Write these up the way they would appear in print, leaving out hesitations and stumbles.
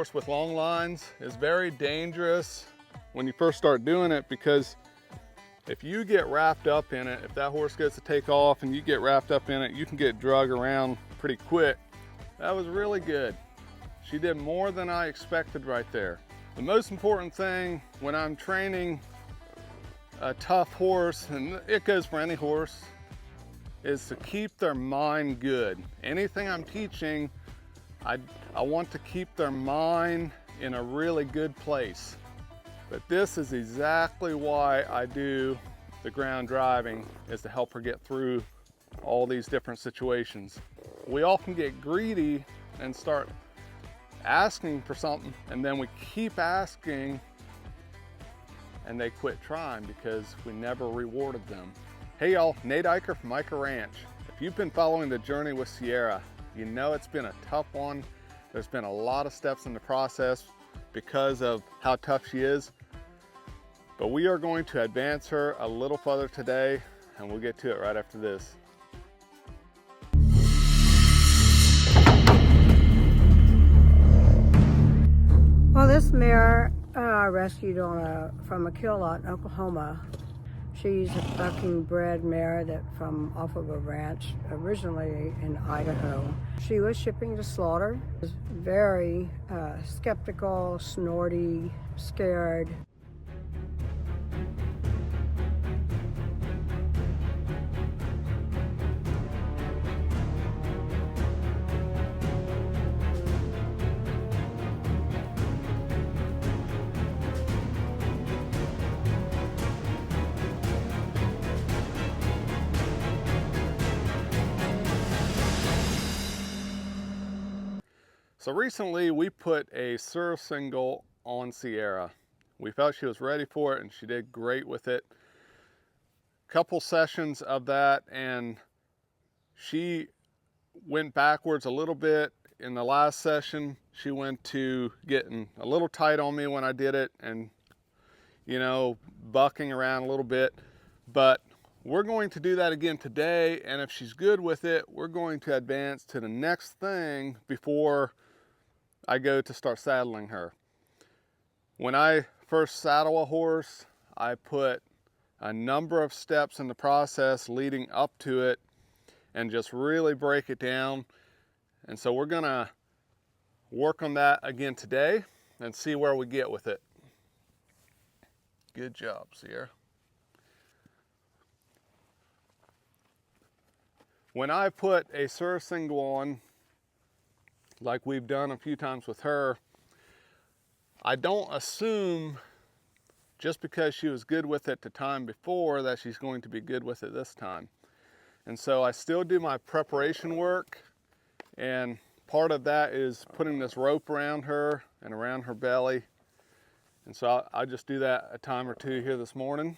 horse with long lines is very dangerous when you first start doing it, because if you get wrapped up in it, if that horse gets to take off and you get wrapped up in it, you can get drug around pretty quick. That was really good. She did more than I expected right there. The most important thing when I'm training a tough horse, and it goes for any horse, is to keep their mind good. Anything I'm teaching, I want to keep their mind in a really good place. But this is exactly why I do the ground driving, is to help her get through all these different situations. We often get greedy and start asking for something, and then we keep asking and they quit trying because we never rewarded them. Hey y'all, Nate Eicher from Eicher Ranch. If you've been following the journey with Sierra, you know it's been a tough one. There's been a lot of steps in the process because of how tough she is. But we are going to advance her a little further today, and we'll get to it right after this. Well, this mare I rescued from a kill lot in Oklahoma. She's a bucking bred mare off of a ranch, originally in Idaho. She was shipping to slaughter. She was very skeptical, snorty, scared. So recently we put a Sur Single on Sierra. We felt she was ready for it and she did great with it. Couple sessions of that and she went backwards a little bit. In the last session, she went to getting a little tight on me when I did it and, you know, bucking around a little bit. But we're going to do that again today, and if she's good with it, we're going to advance to the next thing before I go to start saddling her. When I first saddle a horse, I put a number of steps in the process leading up to it and just really break it down. And so we're gonna work on that again today and see where we get with it. Good job, Sierra. When I put a Sur Single on, like we've done a few times with her, I don't assume just because she was good with it the time before that she's going to be good with it this time. And so I still do my preparation work, and part of that is putting this rope around her and around her belly. And so I just do that a time or two here this morning.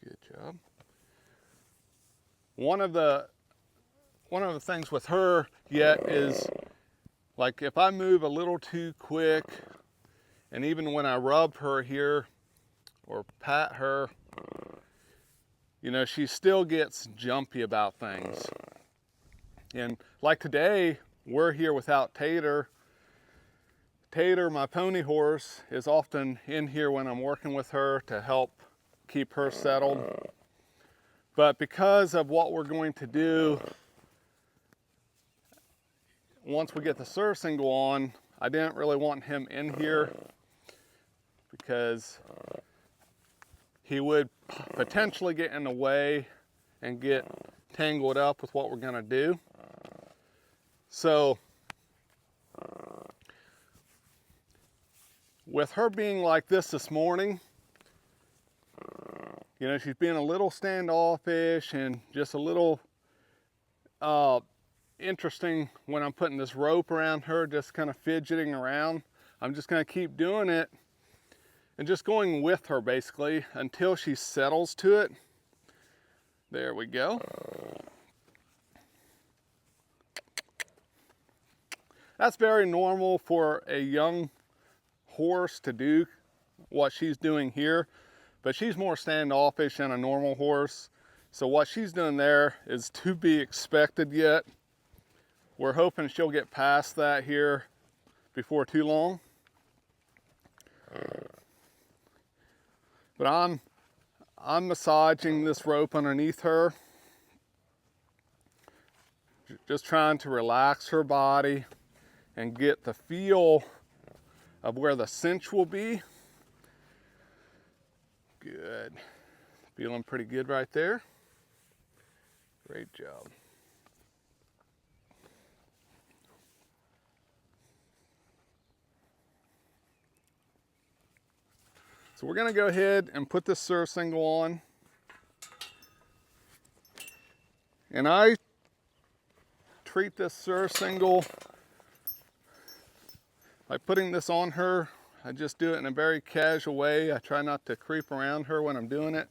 Good job. One of the things with her yet is, like, if I move a little too quick, and even when I rub her here or pat her, you know, she still gets jumpy about things. And like today, we're here without Tater. Tater, my pony horse, is often in here when I'm working with her to help keep her settled. But because of what we're going to do, once we get the Sur Single on, I didn't really want him in here because he would potentially get in the way and get tangled up with what we're gonna do. So with her being like this morning, you know, she's being a little standoffish and just a little interesting when I'm putting this rope around her, just kind of fidgeting around. I'm just gonna keep doing it and just going with her basically until she settles to it. There we go. That's very normal for a young horse to do what she's doing here. but she's more standoffish than a normal horse. So what she's doing there is to be expected yet. We're hoping she'll get past that here before too long. But I'm massaging this rope underneath her, just trying to relax her body and get the feel of where the cinch will be. Good. Feeling pretty good right there. Great job. So we're gonna go ahead and put this Sur Single on. And I treat this Sur Single by putting this on her. I just do it in a very casual way. I try not to creep around her when I'm doing it.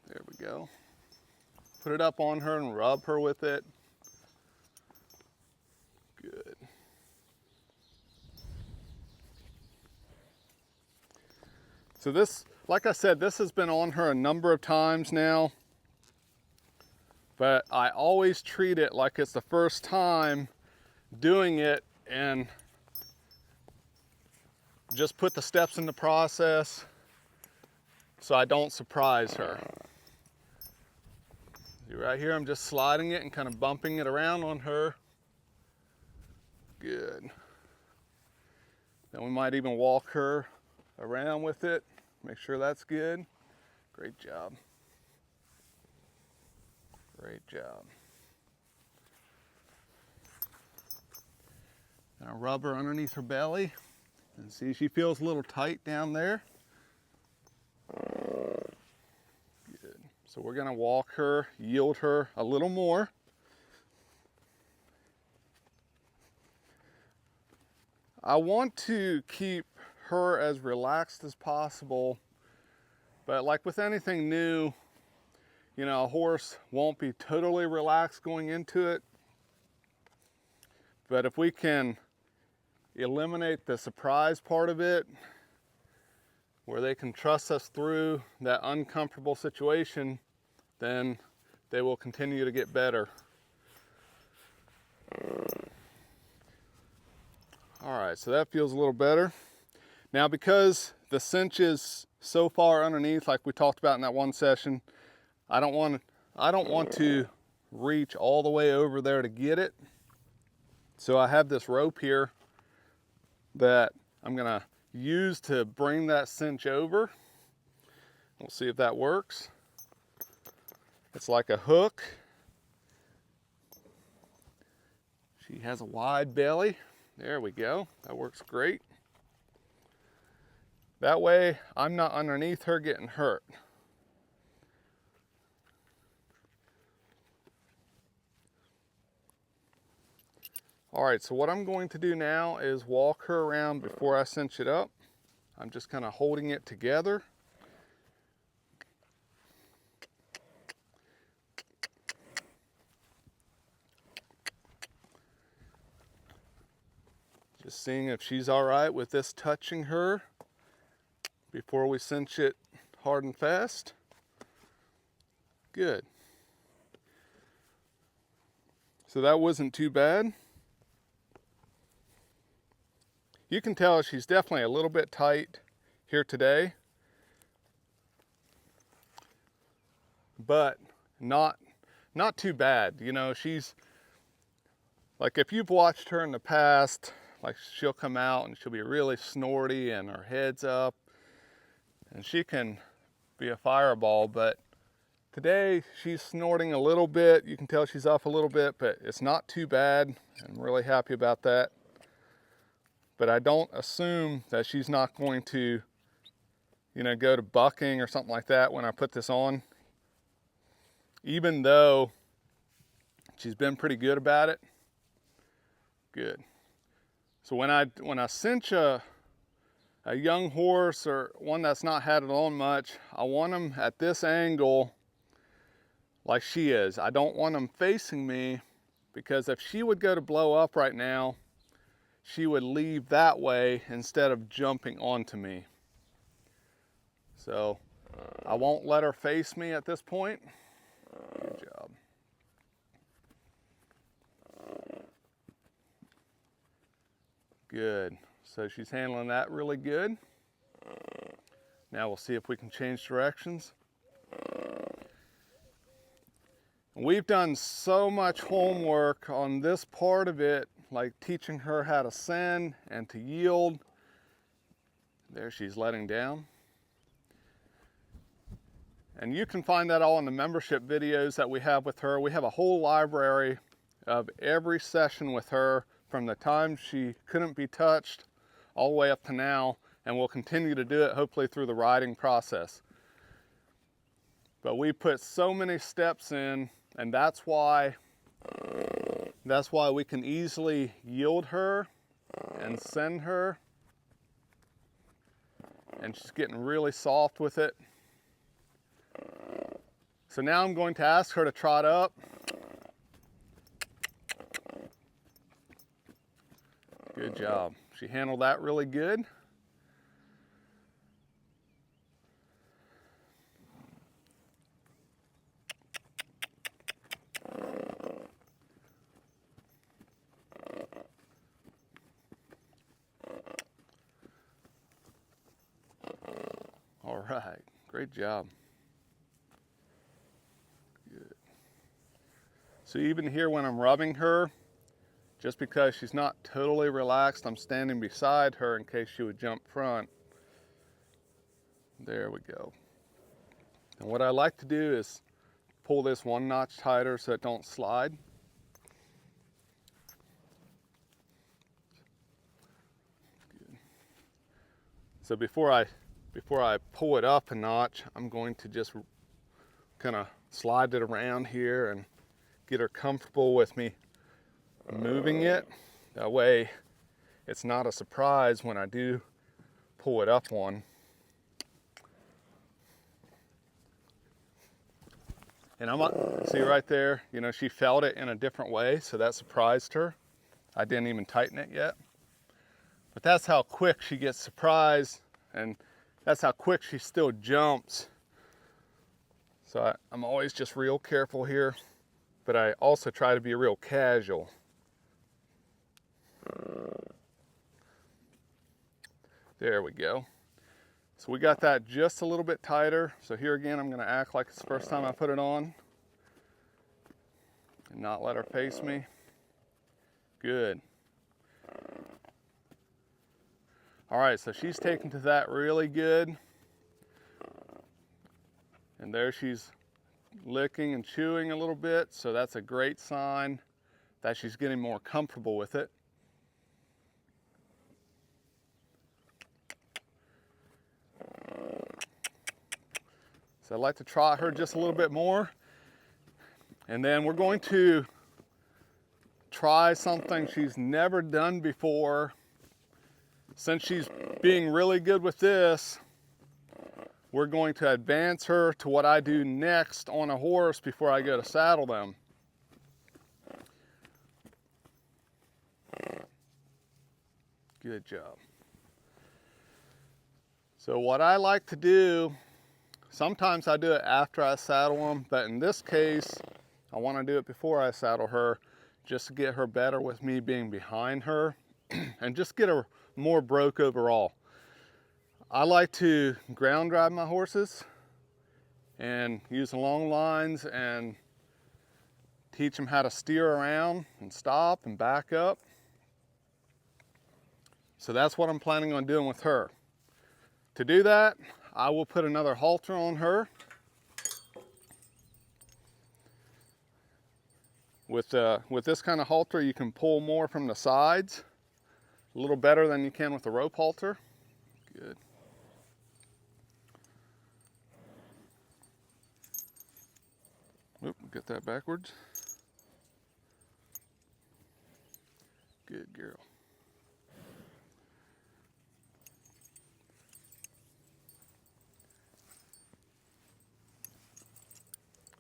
There we go. Put it up on her and rub her with it. Good. So this, like I said, this has been on her a number of times now, but I always treat it like it's the first time doing it and just put the steps in the process so I don't surprise her. See right here, I'm just sliding it and kind of bumping it around on her. Good. Then we might even walk her around with it, make sure that's good. Great job. Great job. Now rub her underneath her belly and see she feels a little tight down there. Good. So we're gonna walk her, yield her a little more. I want to keep her as relaxed as possible, but like with anything new, you know, a horse won't be totally relaxed going into it. But if we can eliminate the surprise part of it, where they can trust us through that uncomfortable situation, then they will continue to get better. All right, so that feels a little better. Now, because the cinch is so far underneath, like we talked about in that one session, I don't want to reach all the way over there to get it. So I have this rope here that I'm gonna use to bring that cinch over. We'll see if that works. It's like a hook. She has a wide belly. There we go, that works great. That way, I'm not underneath her getting hurt. All right, so what I'm going to do now is walk her around before I cinch it up. I'm just kind of holding it together. Just seeing if she's all right with this touching her before we cinch it hard and fast. Good. So that wasn't too bad. You can tell she's definitely a little bit tight here today, but not too bad. You know, she's like, if you've watched her in the past, like she'll come out and she'll be really snorty and her head's up and she can be a fireball, but today she's snorting a little bit. You can tell she's off a little bit, but it's not too bad. I'm really happy about that. But I don't assume that she's not going to, you know, go to bucking or something like that when I put this on, even though she's been pretty good about it. Good. So when I cinch a young horse or one that's not had it on much, I want them at this angle like she is. I don't want them facing me, because if she would go to blow up right now, she would leave that way instead of jumping onto me. So I won't let her face me at this point. Good job. Good. So she's handling that really good. Now we'll see if we can change directions. We've done so much homework on this part of it, like teaching her how to send and to yield. There, she's letting down. And you can find that all in the membership videos that we have with her. We have a whole library of every session with her from the time she couldn't be touched all the way up to now, and we'll continue to do it hopefully through the riding process. But we put so many steps in, and that's why we can easily yield her and send her. And she's getting really soft with it. So now I'm going to ask her to trot up. Good job. She handled that really good. All right, great job. Good. So even here when I'm rubbing her, just because she's not totally relaxed, I'm standing beside her in case she would jump front. There we go. And what I like to do is pull this one notch tighter so it don't slide. Good. So before I pull it up a notch, I'm going to just kind of slide it around here and get her comfortable with me moving it. That way it's not a surprise when I do pull it up one. And see right there, you know, she felt it in a different way, so that surprised her. I didn't even tighten it yet. But that's how quick she gets surprised, and that's how quick she still jumps. So I'm always just real careful here, but I also try to be real casual. There we go. So we got that just a little bit tighter. So here again, I'm gonna act like it's the first time I put it on and not let her face me. Good. All right, so she's taken to that really good. And there she's licking and chewing a little bit. So that's a great sign that she's getting more comfortable with it. So I'd like to trot her just a little bit more. And then we're going to try something she's never done before. Since she's being really good with this, we're going to advance her to what I do next on a horse before I go to saddle them. Good job. So what I like to do, sometimes I do it after I saddle them, but in this case, I want to do it before I saddle her, just to get her better with me being behind her and just get her more broke overall. I like to ground drive my horses and use long lines and teach them how to steer around and stop and back up. So that's what I'm planning on doing with her. To do that, I will put another halter on her. With this kind of halter, you can pull more from the sides, a little better than you can with the rope halter. Good. Oop, get that backwards. Good girl.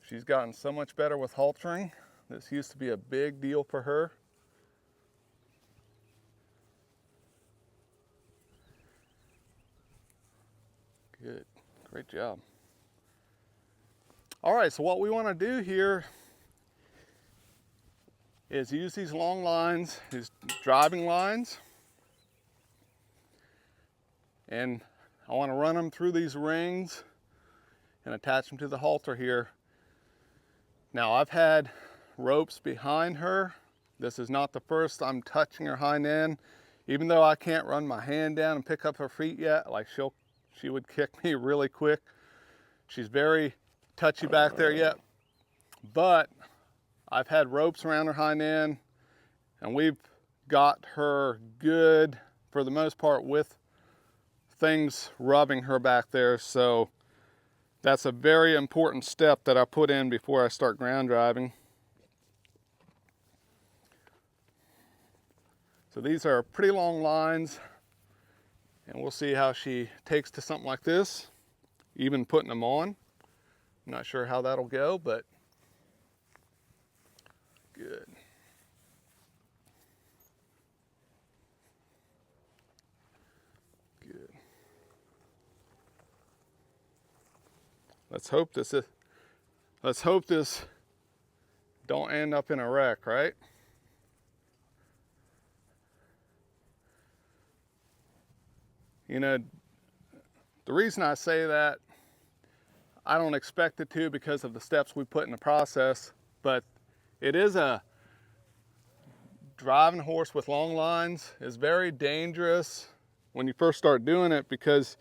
She's gotten so much better with haltering. This used to be a big deal for her. Good, great job. All right, so what we want to do here is use these long lines, these driving lines, and I want to run them through these rings and attach them to the halter here. Now I've had ropes behind her. This is not the first I'm touching her hind end. Even though I can't run my hand down and pick up her feet yet, like she would kick me really quick. She's very touchy back there yet, but I've had ropes around her hind end and we've got her good for the most part with things rubbing her back there. So that's a very important step that I put in before I start ground driving. So these are pretty long lines, and we'll see how she takes to something like this, even putting them on. I'm not sure how that'll go, but good. Good. Let's hope this don't end up in a wreck, right? You know, the reason I say that, I don't expect it to because of the steps we put in the process, but it is driving a horse with long lines is very dangerous when you first start doing it, because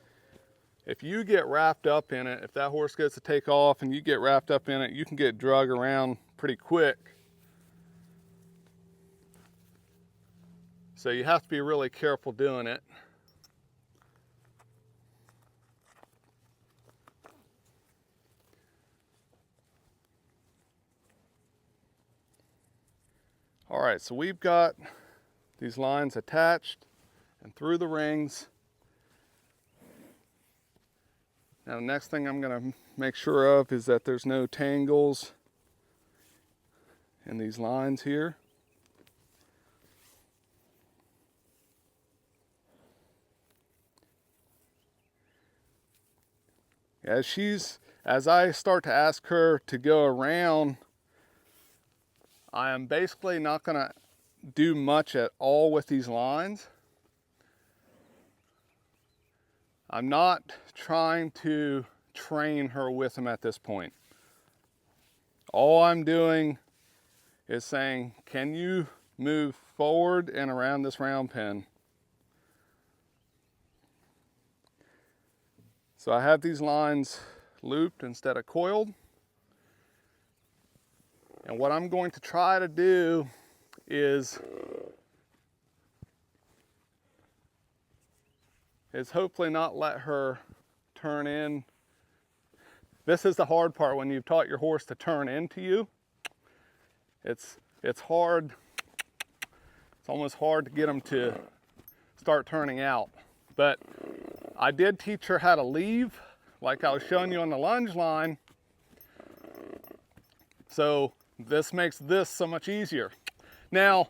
if you get wrapped up in it, if that horse gets to take off and you get wrapped up in it, you can get drug around pretty quick. So you have to be really careful doing it. All right, so we've got these lines attached and through the rings. Now the next thing I'm gonna make sure of is that there's no tangles in these lines here. As I start to ask her to go around, I am basically not gonna do much at all with these lines. I'm not trying to train her with them at this point. All I'm doing is saying, can you move forward and around this round pen? So I have these lines looped instead of coiled. And what I'm going to try to do is hopefully not let her turn in. This is the hard part when you've taught your horse to turn into you. It's hard. It's almost hard to get them to start turning out. But I did teach her how to leave, like I was showing you on the lunge line. So this makes this so much easier. Now,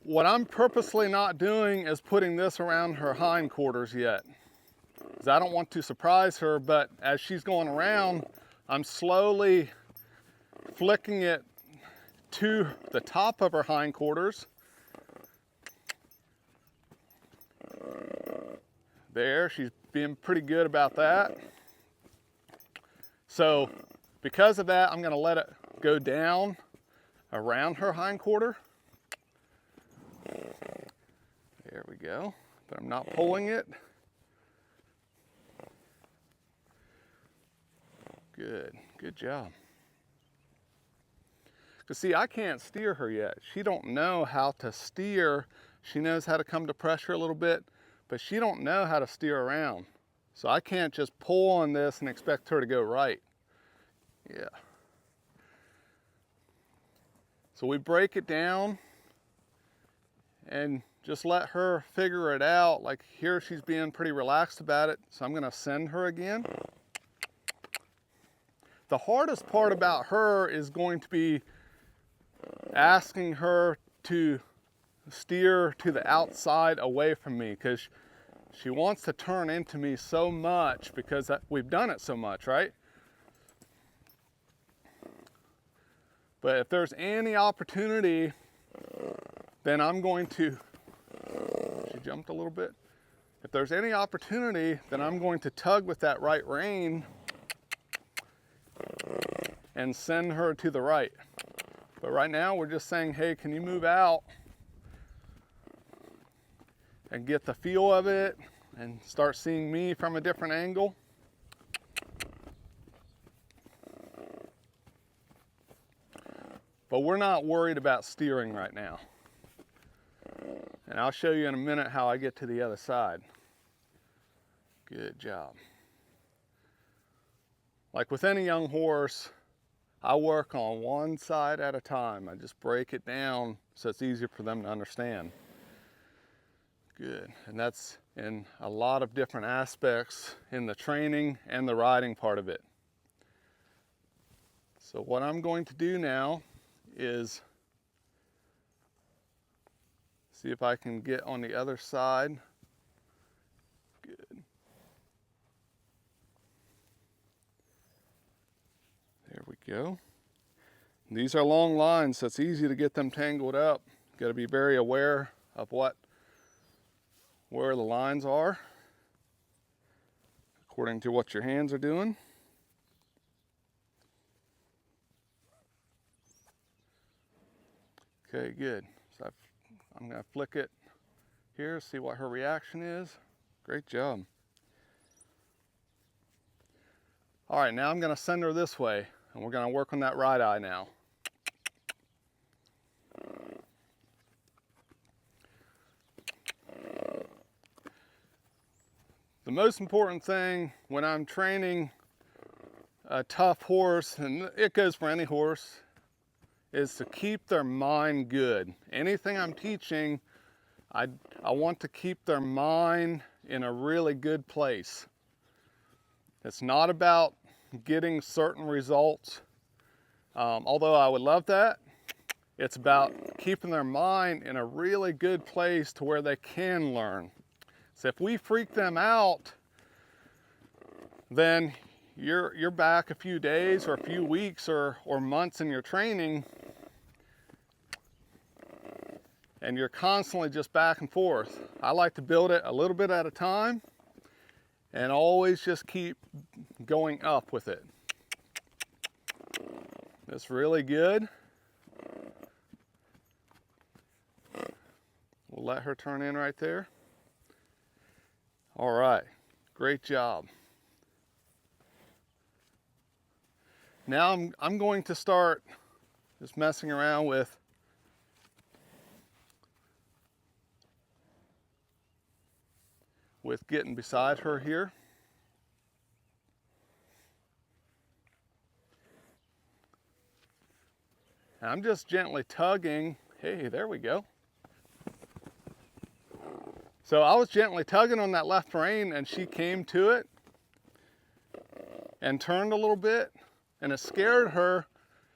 what I'm purposely not doing is putting this around her hindquarters yet, because I don't want to surprise her, but as she's going around, I'm slowly flicking it to the top of her hindquarters. There, she's being pretty good about that. So because of that, I'm gonna let it go down around her hindquarter. There we go, but I'm not pulling it. Good job. Because see, I can't steer her yet. She don't know how to steer. She knows how to come to pressure a little bit, but she don't know how to steer around. So I can't just pull on this and expect her to go right. Yeah. So we break it down and just let her figure it out. Like here, she's being pretty relaxed about it. So I'm gonna send her again. The hardest part about her is going to be asking her to steer to the outside away from me, because She wants to turn into me so much because we've done it so much, right? But if there's any opportunity, then I'm going to, she jumped a little bit. If there's any opportunity, then I'm going to tug with that right rein and send her to the right. But right now we're just saying, hey, can you move out and get the feel of it and start seeing me from a different angle. But we're not worried about steering right now. And I'll show you in a minute how I get to the other side. Good job. Like with any young horse, I work on one side at a time. I just break it down so it's easier for them to understand. Good, and that's in a lot of different aspects in the training and the riding part of it. So what I'm going to do now is see if I can get on the other side. Good. There we go. These are long lines, so it's easy to get them tangled up. Got to be very aware of where the lines are according to what your hands are doing. Okay, good. So I'm going to flick it here, see what her reaction is. Great job. All right, now I'm going to send her this way, and we're going to work on that right eye now. The most important thing when I'm training a tough horse, and it goes for any horse, is to keep their mind good. Anything I'm teaching, I want to keep their mind in a really good place. It's not about getting certain results, although I would love that. It's about keeping their mind in a really good place to where they can learn. So if we freak them out, then you're back a few days or a few weeks or months in your training, and you're constantly just back and forth. I like to build it a little bit at a time and always just keep going up with it. That's really good. We'll let her turn in right there. All right, great job. Now I'm going to start just messing around with getting beside her here. And I'm just gently tugging. Hey, there we go. So I was gently tugging on that left rein, and she came to it and turned a little bit, and it scared her,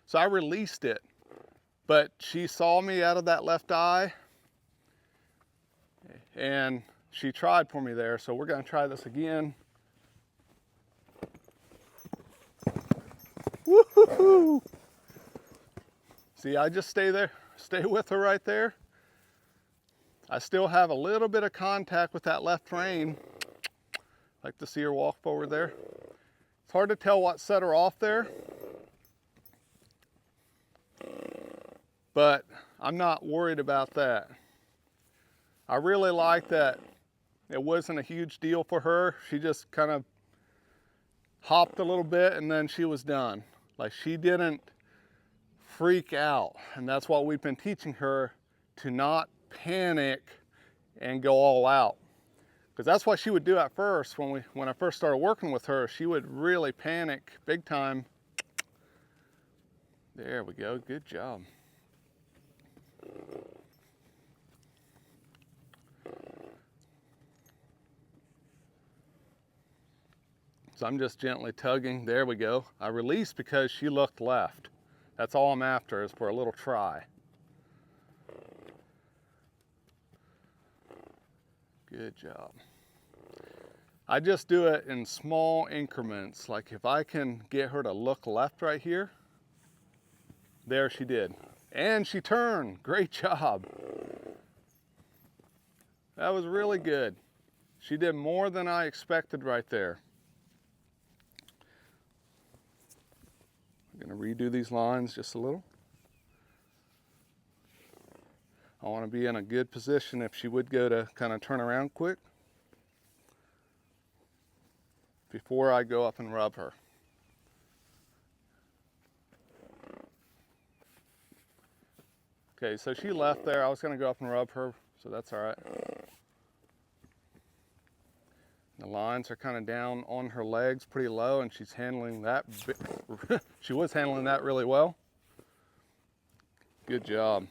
so I released it. But she saw me out of that left eye, and she tried for me there, so we're going to try this again. Woo-hoo-hoo! See, I just stay with her right there. I still have a little bit of contact with that left rein. Like to see her walk forward there. It's hard to tell what set her off there, but I'm not worried about that. I really like that it wasn't a huge deal for her. She just kind of hopped a little bit and then she was done. Like, she didn't freak out, and that's what we've been teaching her, to not panic and go all out. Because that's what she would do at first. When I first started working with her, she would really panic big time. There we go, good job. So I'm just gently tugging, there we go. I released because she looked left. That's all I'm after, is for a little try. Good job. I just do it in small increments. Like if I can get her to look left right here, there she did. And she turned, great job. That was really good. She did more than I expected right there. I'm gonna redo these lines just a little. I wanna be in a good position if she would go to kind of turn around quick before I go up and rub her. Okay, so she left there. I was gonna go up and rub her, so that's all right. The lines are kind of down on her legs pretty low, and she's handling that. She was handling that really well. Good job.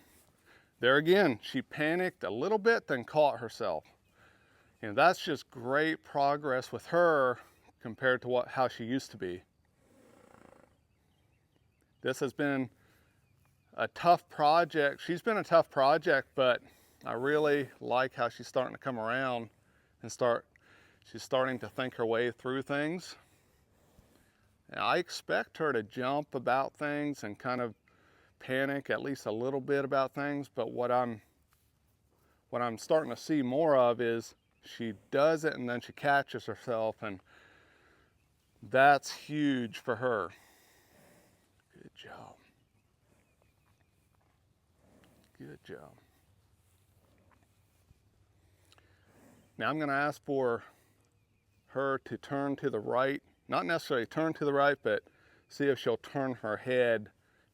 There again, she panicked a little bit, then caught herself. And that's just great progress with her compared to how she used to be. This has been a tough project. She's been a tough project, but I really like how she's starting to come around and she's starting to think her way through things. And I expect her to jump about things and kind of panic at least a little bit about things, but what I'm starting to see more of is she does it and then she catches herself, and that's huge for her. Good job. Good job. Now I'm going to ask for her to turn to the right, not necessarily turn to the right, but see if she'll turn her head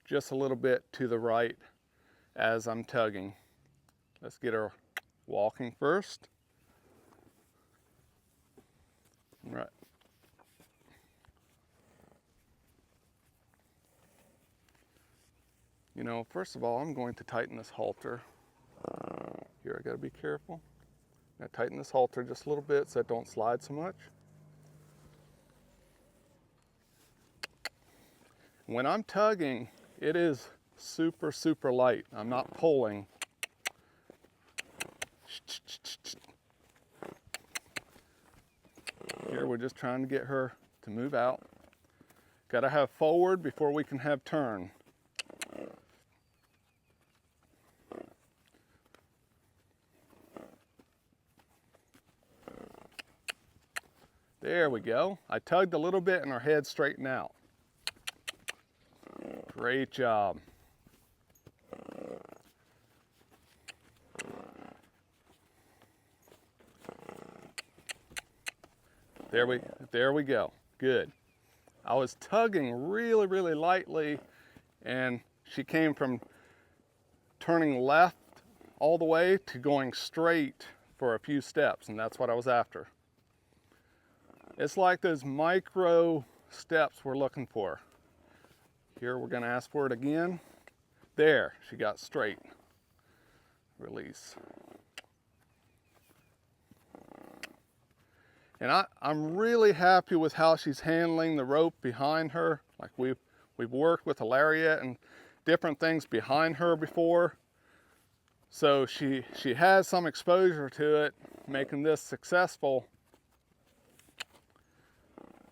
just a little bit to the right as I'm tugging. Let's get her walking first. Right. You know, first of all, I'm going to tighten this halter. Here, I gotta be careful. Now tighten this halter just a little bit so it don't slide so much. When I'm tugging, it is super, super light. I'm not pulling. Here, we're just trying to get her to move out. Gotta have forward before we can have turn. There we go. I tugged a little bit and her head straightened out. Great job. There we go. Good. I was tugging really, really lightly, and she came from turning left all the way to going straight for a few steps, and that's what I was after. It's like those micro steps we're looking for. Here we're gonna ask for it again. There, she got straight. Release. And I'm really happy with how she's handling the rope behind her. Like we've worked with a lariat and different things behind her before. So she has some exposure to it, making this successful.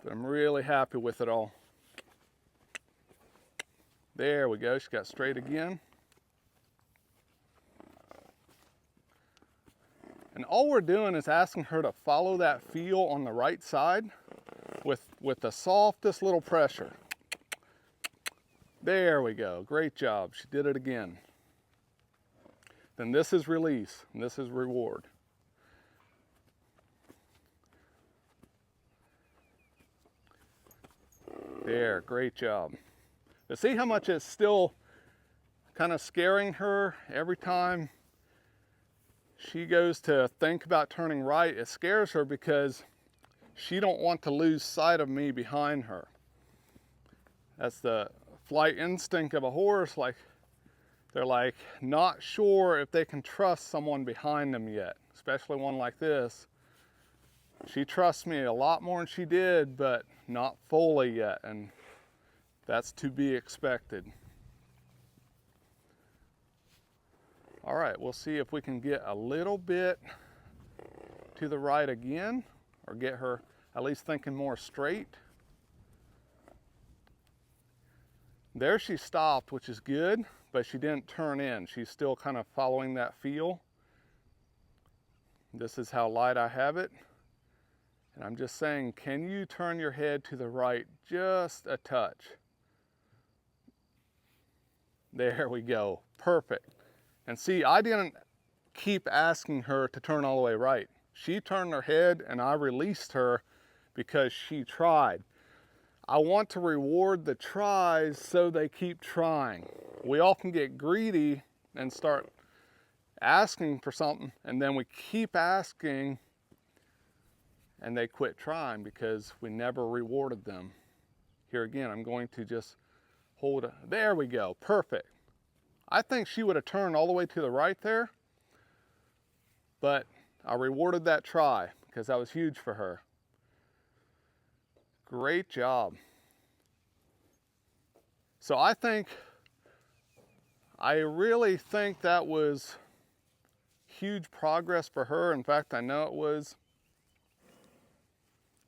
But I'm really happy with it all. There we go, she got straight again. And all we're doing is asking her to follow that feel on the right side with the softest little pressure. There we go, great job, she did it again. Then this is release, and this is reward. There, great job. But see how much it's still kind of scaring her every time she goes to think about turning right. It scares her because she don't want to lose sight of me behind her. That's the flight instinct of a horse. Like they're like not sure if they can trust someone behind them yet, especially one like this. She trusts me a lot more than she did, but not fully yet, and that's to be expected. All right, we'll see if we can get a little bit to the right again. or get her at least thinking more straight. There she stopped, which is good, but she didn't turn in. She's still kind of following that feel. This is how light I have it. And I'm just saying, can you turn your head to the right just a touch? There we go, perfect. And see, I didn't keep asking her to turn all the way right. She turned her head and I released her because she tried. I want to reward the tries so they keep trying. We often get greedy and start asking for something, and then we keep asking and they quit trying because we never rewarded them. Here again, I'm going to just hold it. There we go, perfect. I think she would have turned all the way to the right there, but I rewarded that try because that was huge for her. Great job. So I really think that was huge progress for her. In fact, I know it was.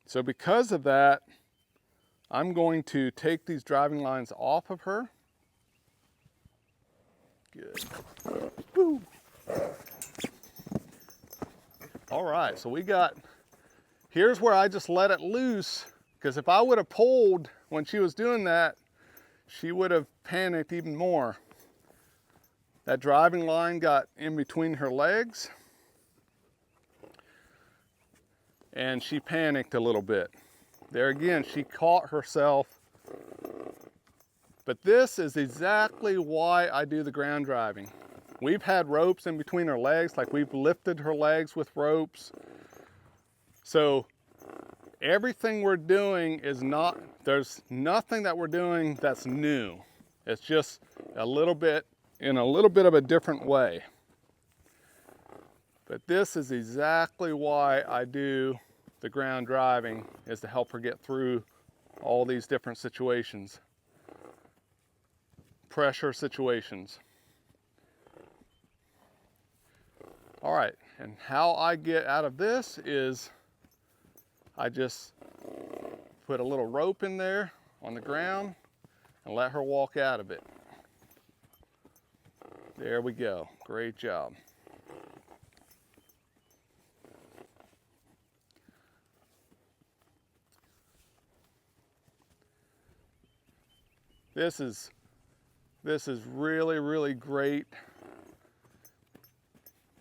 So because of that, I'm going to take these driving lines off of her. Good. Woo. All right, so here's where I just let it loose, because if I would have pulled when she was doing that, she would have panicked even more. That driving line got in between her legs and she panicked a little bit. There again, she caught herself. But this is exactly why I do the ground driving. We've had ropes in between her legs, like we've lifted her legs with ropes. So everything we're doing there's nothing that we're doing that's new. It's just in a little bit of a different way. But this is exactly why I do the ground driving, is to help her get through all these different situations. Pressure situations. All right, and how I get out of this is I just put a little rope in there on the ground and let her walk out of it. There we go, great job. This is really, really great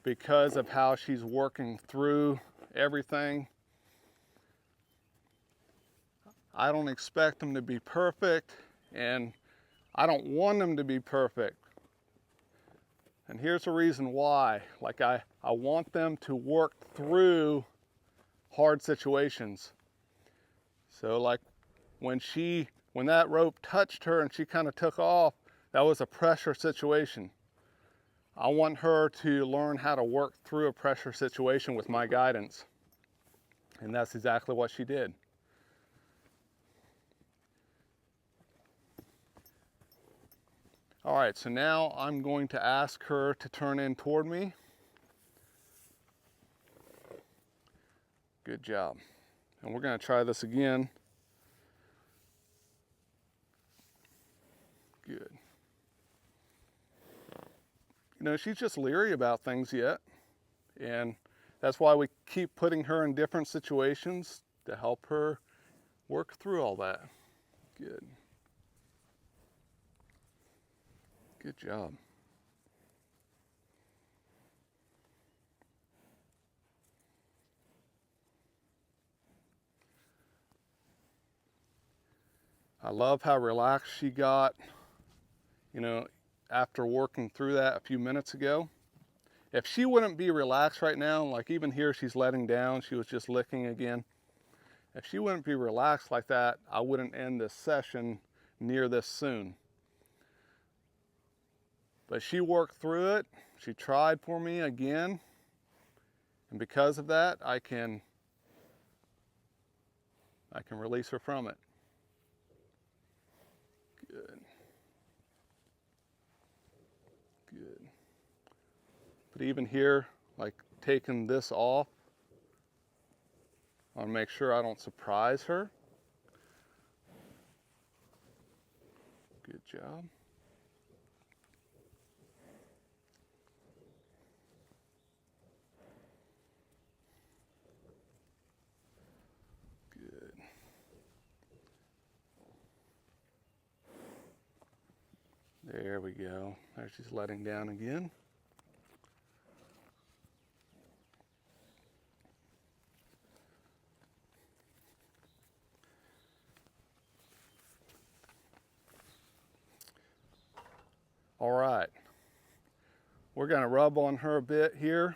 because of how she's working through everything. I don't expect them to be perfect, and I don't want them to be perfect. And here's the reason why. Like I want them to work through hard situations. So like when that rope touched her and she kind of took off, that was a pressure situation. I want her to learn how to work through a pressure situation with my guidance. And that's exactly what she did. All right, so now I'm going to ask her to turn in toward me. Good job. And we're going to try this again. Good. You know, she's just leery about things yet. And that's why we keep putting her in different situations to help her work through all that. Good. Good job. I love how relaxed she got, you know, after working through that a few minutes ago. If she wouldn't be relaxed right now, like even here she's letting down, she was just licking again. If she wouldn't be relaxed like that, I wouldn't end this session near this soon. But she worked through it. She tried for me again. And because of that, I can release her from it. Good. Good. But even here, like taking this off, I want to make sure I don't surprise her. Good job. Good. There we go. There she's letting down again. All right, we're gonna rub on her a bit here.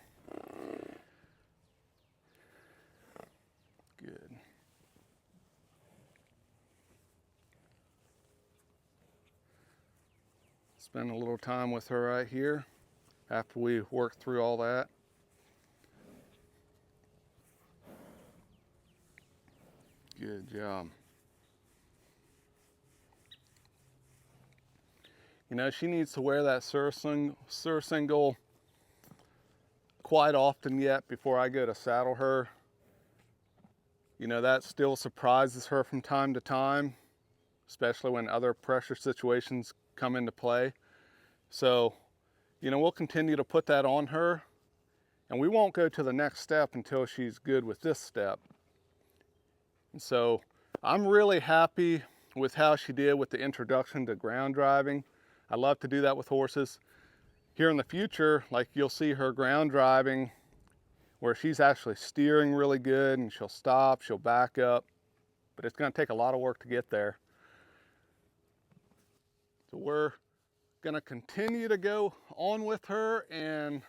Good. Spend a little time with her right here after we work through all that. Good job. You know, she needs to wear that Sur Single quite often yet before I go to saddle her. You know, that still surprises her from time to time, especially when other pressure situations come into play. So, you know, we'll continue to put that on her, and we won't go to the next step until she's good with this step. And so I'm really happy with how she did with the introduction to ground driving. I love to do that with horses. Here in the future, like you'll see her ground driving where she's actually steering really good, and she'll stop, she'll back up, but it's gonna take a lot of work to get there. So we're gonna continue to go on with her and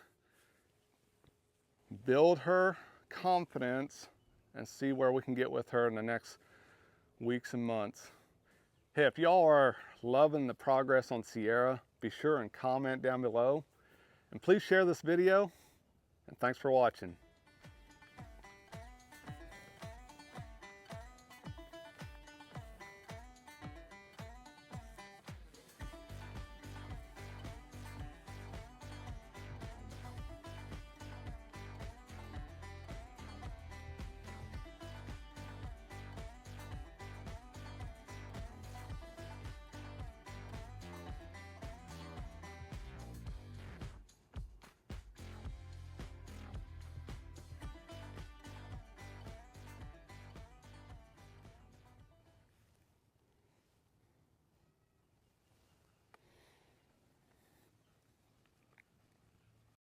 build her confidence and see where we can get with her in the next weeks and months. Hey, if y'all are loving the progress on Sierra, be sure and comment down below. And please share this video, and thanks for watching.